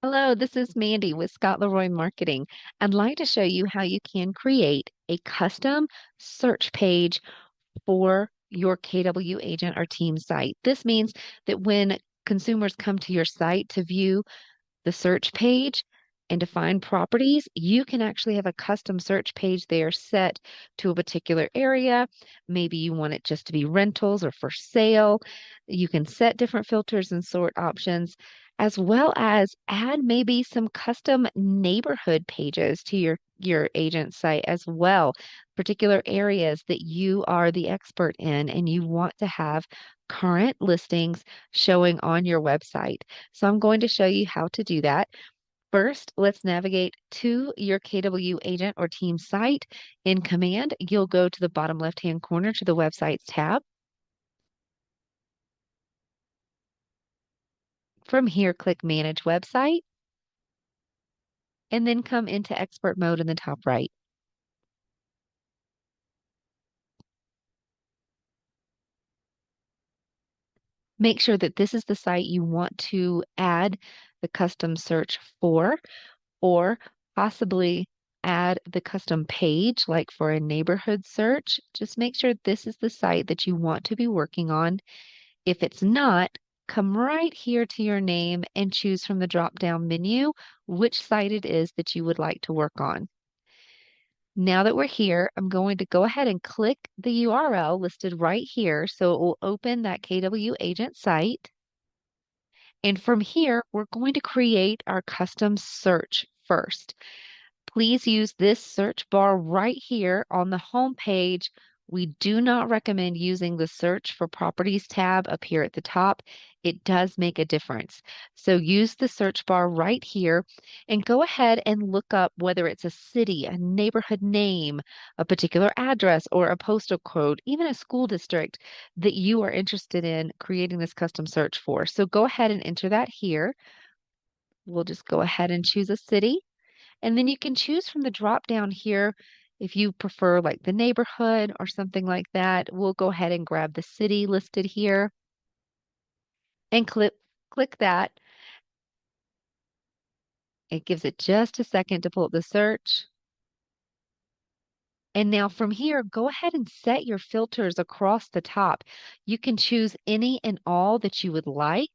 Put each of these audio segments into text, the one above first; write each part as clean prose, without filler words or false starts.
Hello, this is Mandy with Scott Leroy Marketing. I'd like to show you how you can create a custom search page for your KW agent or team site. This means that when consumers come to your site to view the search page and to find properties, you can actually have a custom search page there set to a particular area. Maybe you want it just to be rentals or for sale. You can set different filters and sort options, as well as add maybe some custom neighborhood pages to your agent site as well, particular areas that you are the expert in and you want to have current listings showing on your website. So I'm going to show you how to do that. First, let's navigate to your KW agent or team site. In Command, you'll go to the bottom left-hand corner to the Websites tab. From here, click Manage Website, and then come into Expert Mode in the top right. Make sure that this is the site you want to add the custom search for, or possibly add the custom page, like for a neighborhood search. Just make sure this is the site that you want to be working on. If it's not, come right here to your name and choose from the drop-down menu which site it is that you would like to work on. Now that we're here, I'm going to go ahead and click the URL listed right here so it will open that KW agent site. And from here, we're going to create our custom search first. Please use this search bar right here on the home page. We do not recommend using the Search for Properties tab up here at the top. It does make a difference. So use the search bar right here and go ahead and look up whether it's a city, a neighborhood name, a particular address, or a postal code, even a school district that you are interested in creating this custom search for. So go ahead and enter that here. We'll just go ahead and choose a city. And then you can choose from the drop down here if you prefer like the neighborhood or something like that. We'll go ahead and grab the city listed here and click that. It gives it just a second to pull up the search. And now from here, go ahead and set your filters across the top. You can choose any and all that you would like.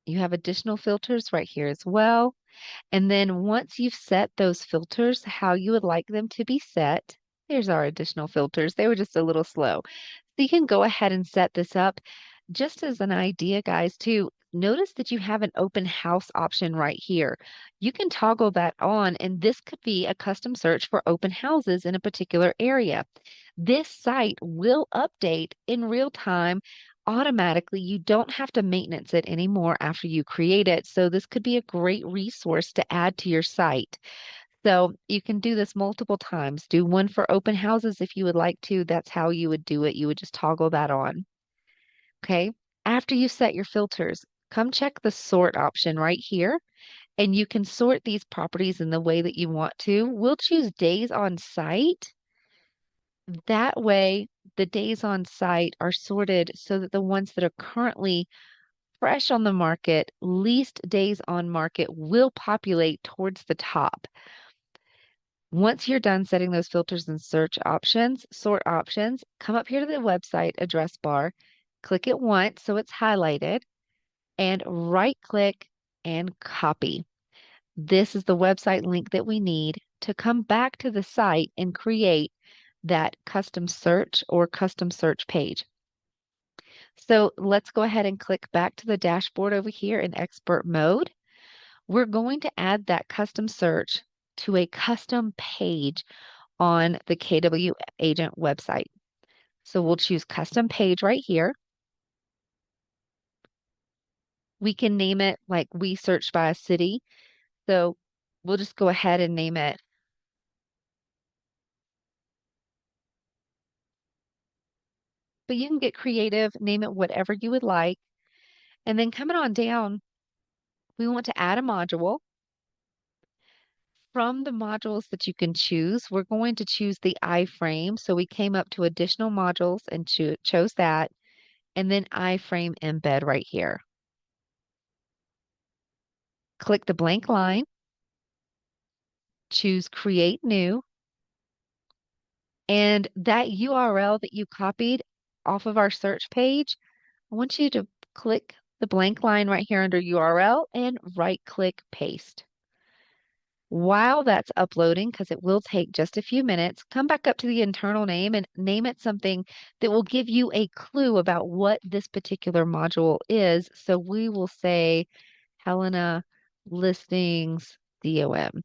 You have additional filters right here as well. And then once you've set those filters, how you would like them to be set, there's our additional filters. They were just a little slow. So you can go ahead and set this up. Just as an idea, guys, too, notice that you have an open house option right here. You can toggle that on, and this could be a custom search for open houses in a particular area. This site will update in real time automatically. You don't have to maintenance it anymore after you create it. So this could be a great resource to add to your site. So you can do this multiple times. Do one for open houses if you would like to. That's how you would do it. You would just toggle that on. Okay. After you set your filters, come check the sort option right here. And you can sort these properties in the way that you want to. We'll choose days on site. That way, the days on site are sorted so that the ones that are currently fresh on the market, least days on market will populate towards the top. Once you're done setting those filters and search options, sort options, come up here to the website address bar, click it once so it's highlighted, and right click and copy. This is the website link that we need to come back to the site and create that custom search or custom search page. So let's go ahead and click back to the dashboard over here in expert mode. We're going to add that custom search to a custom page on the KW agent website. So we'll choose custom page right here. We can name it like we searched by a city. So we'll just go ahead and name it. But you can get creative, name it whatever you would like. And then coming on down, we want to add a module. From the modules that you can choose, we're going to choose the iframe. So we came up to additional modules and chose that, and then iframe embed right here. Click the blank line, choose Create New, and that URL that you copied off of our search page, I want you to click the blank line right here under URL and right-click Paste. While that's uploading, because it will take just a few minutes, come back up to the internal name and name it something that will give you a clue about what this particular module is. So we will say Helena Listings DOM.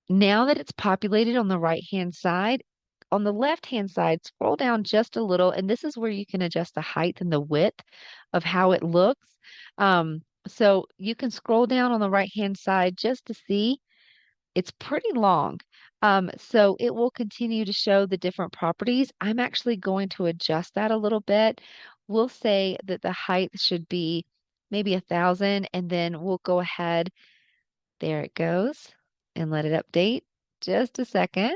Now that it's populated on the right-hand side, on the left-hand side, scroll down just a little, and this is where you can adjust the height and the width of how it looks. So you can scroll down on the right-hand side just to see. It's pretty long. So it will continue to show the different properties. I'm actually going to adjust that a little bit. We'll say that the height should be maybe 1,000, and then we'll go ahead. There it goes. And let it update just a second.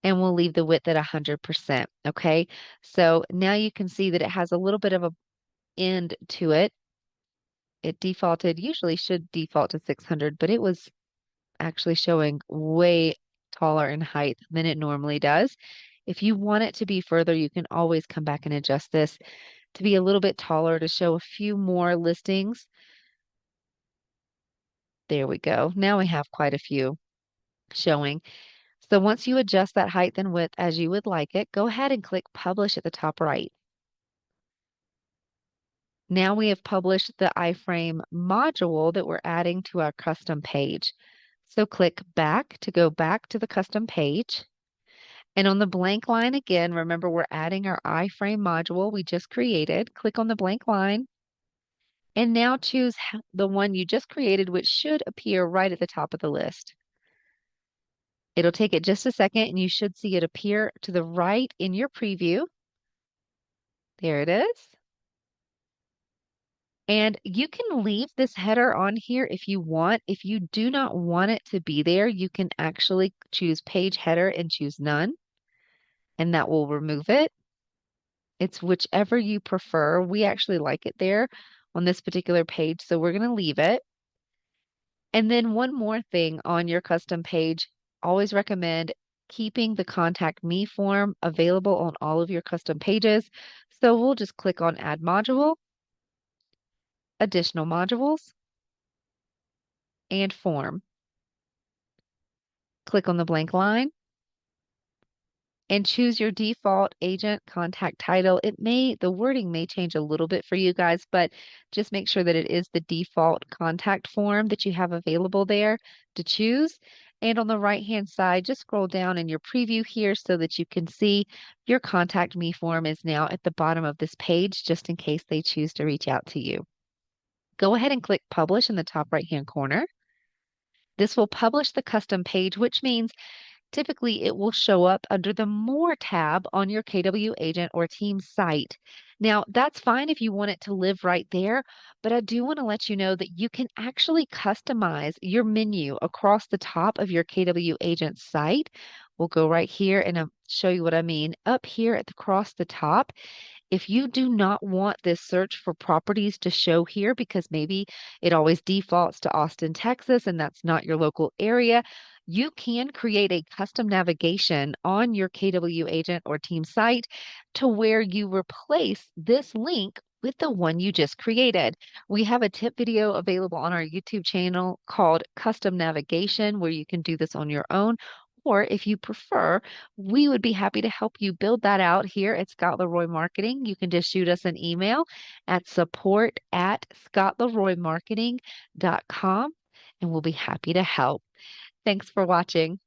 And we'll leave the width at 100%. Okay. So now you can see that it has a little bit of a end to it. It defaulted, usually should default to 600, but it was actually showing way taller in height than it normally does. If you want it to be further, you can always come back and adjust this to be a little bit taller to show a few more listings. There we go. Now we have quite a few showing. So once you adjust that height and width as you would like it, go ahead and click Publish at the top right. Now we have published the iframe module that we're adding to our custom page. So click Back to go back to the custom page. And on the blank line again, remember we're adding our iframe module we just created. Click on the blank line and now choose the one you just created, which should appear right at the top of the list. It'll take it just a second and you should see it appear to the right in your preview. There it is. And you can leave this header on here if you want. If you do not want it to be there, you can actually choose page header and choose none, and that will remove it. It's whichever you prefer. We actually like it there on this particular page, so we're going to leave it. And then one more thing on your custom page, always recommend keeping the Contact Me form available on all of your custom pages. So we'll just click on Add Module, Additional Modules, and Form. Click on the blank line and choose your default agent contact title. The wording may change a little bit for you guys, but just make sure that it is the default contact form that you have available there to choose. And on the right-hand side, just scroll down in your preview here so that you can see your Contact Me form is now at the bottom of this page, just in case they choose to reach out to you. Go ahead and click Publish in the top right-hand corner. This will publish the custom page, which means typically it will show up under the More tab on your KW agent or team site. Now, that's fine if you want it to live right there, but I do want to let you know that you can actually customize your menu across the top of your KW agent site. We'll go right here and I'll show you what I mean. Up here across the top, if you do not want this search for properties to show here because maybe it always defaults to Austin, Texas, and that's not your local area, you can create a custom navigation on your KW agent or team site to where you replace this link with the one you just created. We have a tip video available on our YouTube channel called Custom Navigation, where you can do this on your own. Or if you prefer, we would be happy to help you build that out here at Scott Leroy Marketing. You can just shoot us an email at support@scottleroymarketing.com and we'll be happy to help. Thanks for watching.